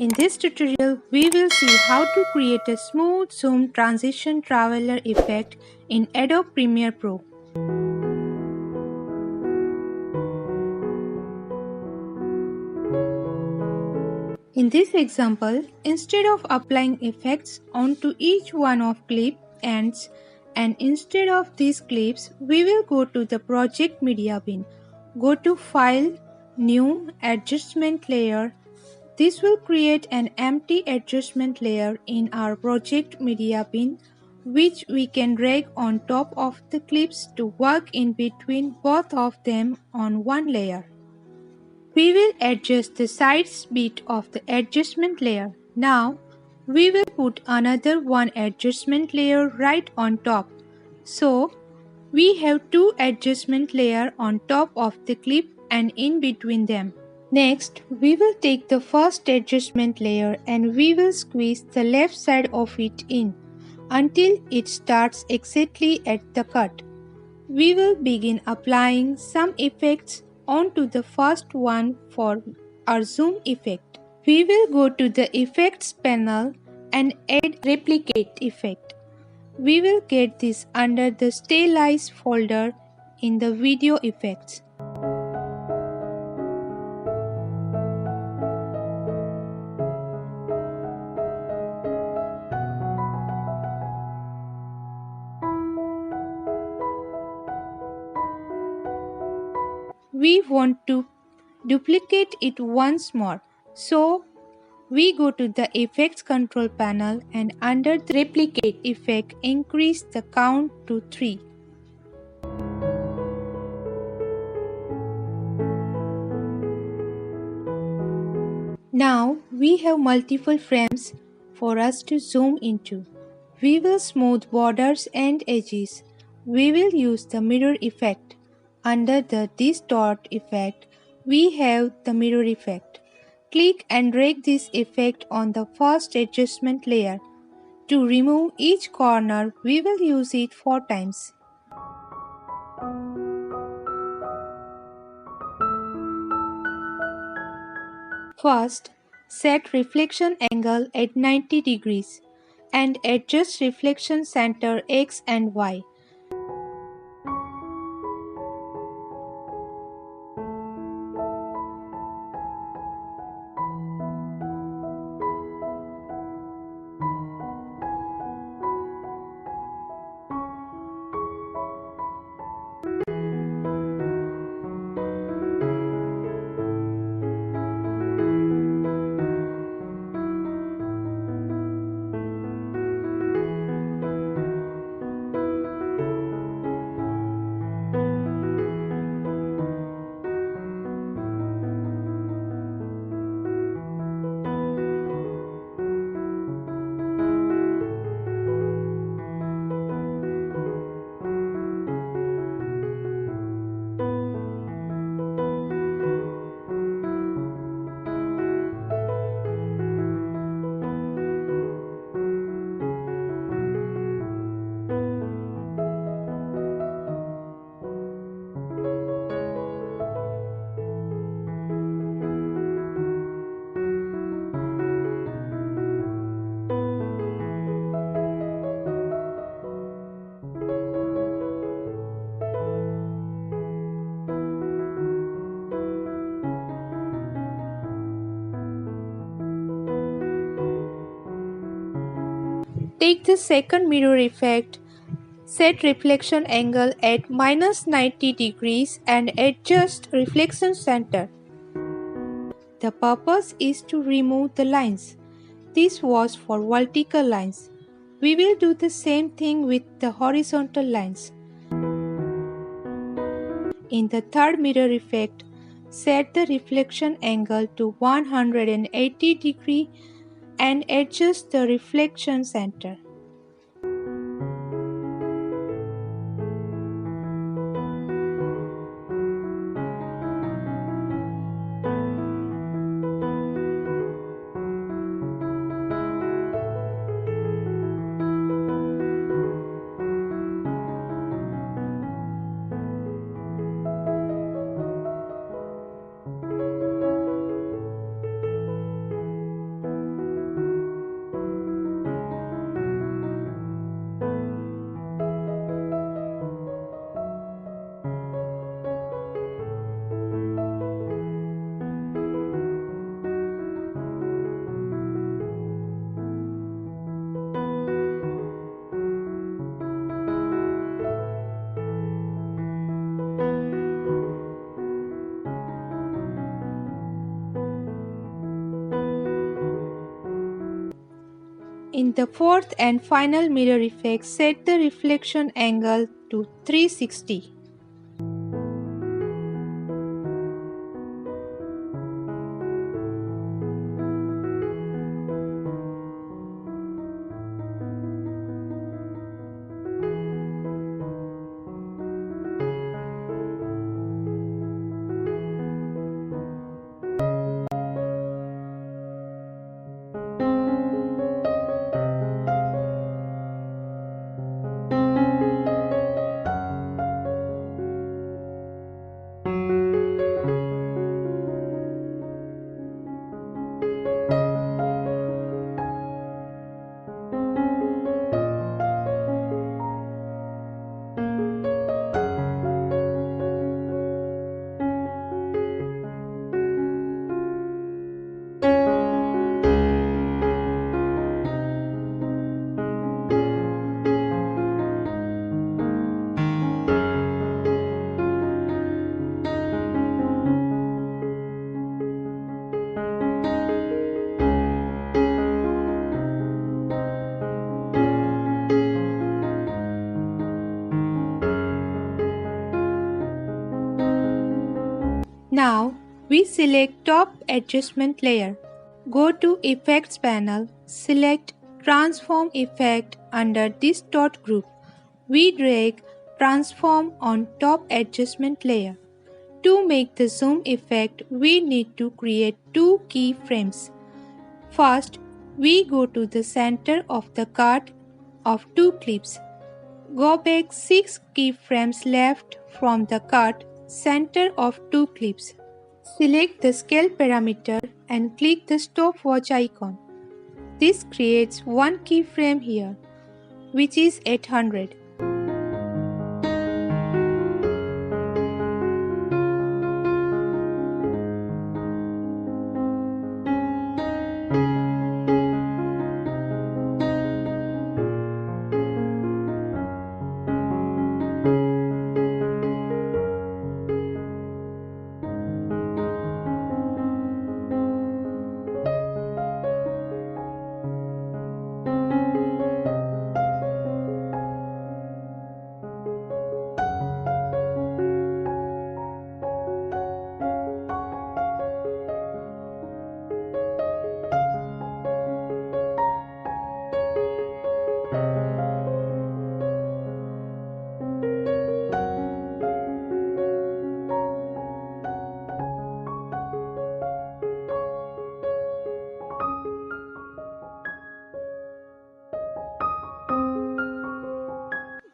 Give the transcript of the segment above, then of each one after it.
In this tutorial, we will see how to create a smooth zoom transition traveler effect in Adobe Premiere Pro. In this example, instead of applying effects onto each one of clip ends and instead of these clips, we will go to the project media bin. Go to File, New, Adjustment Layer. This will create an empty adjustment layer in our project media bin, which we can drag on top of the clips to work in between both of them on one layer. We will adjust the sides bit of the adjustment layer. Now, we will put another one adjustment layer right on top. So, we have two adjustment layers on top of the clip and in between them. Next, we will take the first adjustment layer and we will squeeze the left side of it in until it starts exactly at the cut. We will begin applying some effects onto the first one for our zoom effect. We will go to the effects panel and add replicate effect. We will get this under the stylize folder in the video effects. We want to duplicate it once more, so we go to the effects control panel and under the replicate effect increase the count to 3. Now we have multiple frames for us to zoom into. We will smooth borders and edges. We will use the mirror effect. Under the distort effect, we have the mirror effect. Click and drag this effect on the first adjustment layer. To remove each corner, we will use it 4 times. First, set reflection angle at 90 degrees and adjust reflection center X and Y. Take the second mirror effect, set reflection angle at -90 degrees and adjust reflection center. The purpose is to remove the lines. This was for vertical lines. We will do the same thing with the horizontal lines. In the third mirror effect, set the reflection angle to 180 degrees and adjust the reflection center. In the fourth and final mirror effect, set the reflection angle to 360. Now we select top adjustment layer. Go to Effects panel, select Transform Effect under this dot group. We drag Transform on top adjustment layer. To make the zoom effect, we need to create two keyframes. First, we go to the center of the cut of two clips. Go back 6 keyframes left from the cut center of two clips. Select the scale parameter and click the stopwatch icon. This creates one keyframe here, which is 800.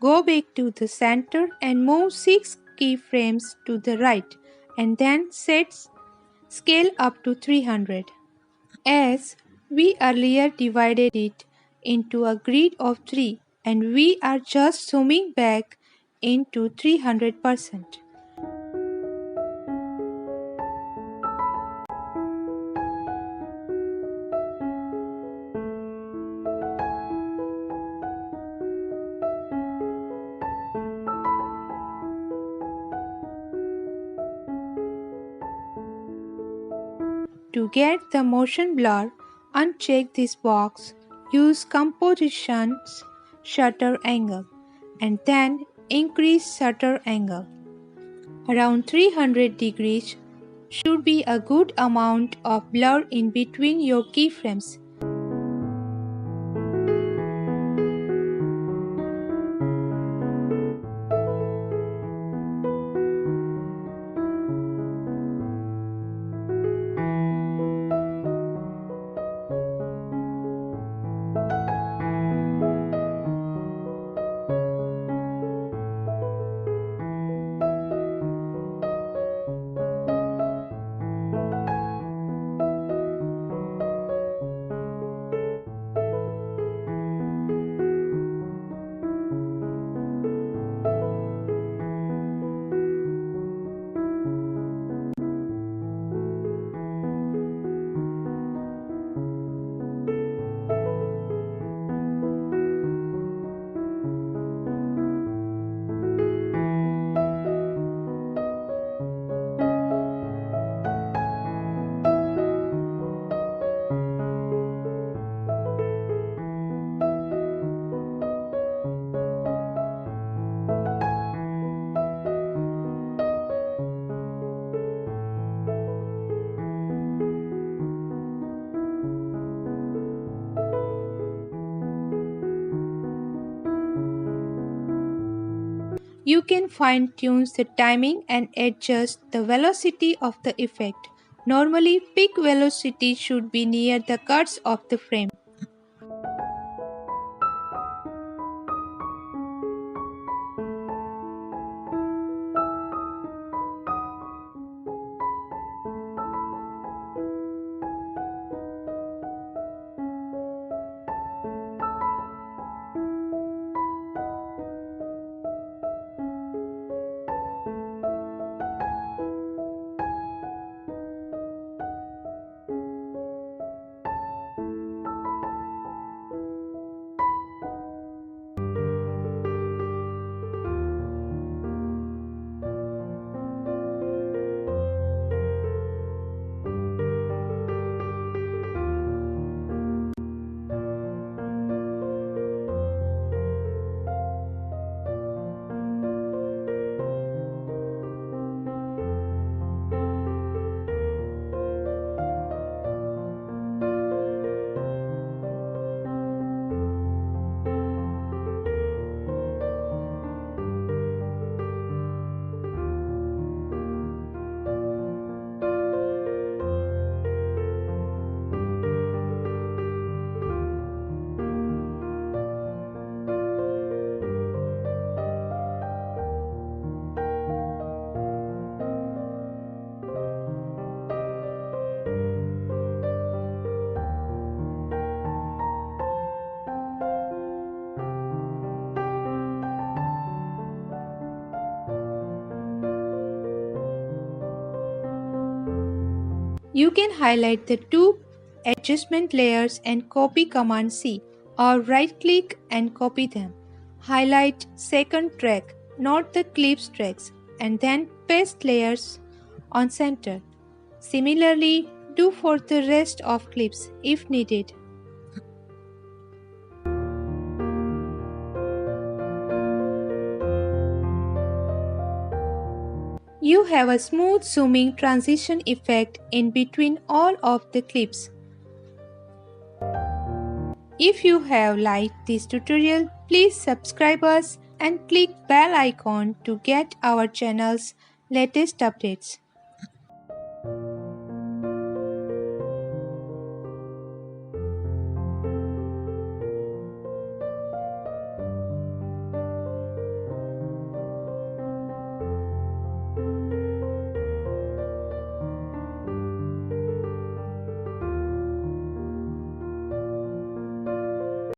Go back to the center and move 6 keyframes to the right and then set scale up to 300. As we earlier divided it into a grid of 3 and we are just zooming back into 300%. To get the motion blur, uncheck this box, use Composition's shutter angle, and then increase shutter angle. Around 300 degrees should be a good amount of blur in between your keyframes. You can fine-tune the timing and adjust the velocity of the effect. Normally, peak velocity should be near the cuts of the frame. You can highlight the two adjustment layers and copy Command C, or right-click and copy them. Highlight second track, not the clips tracks, and then paste layers on center. Similarly, do for the rest of clips if needed. You have a smooth zooming transition effect in between all of the clips. If you have liked this tutorial, please subscribe us and click bell icon to get our channel's latest updates.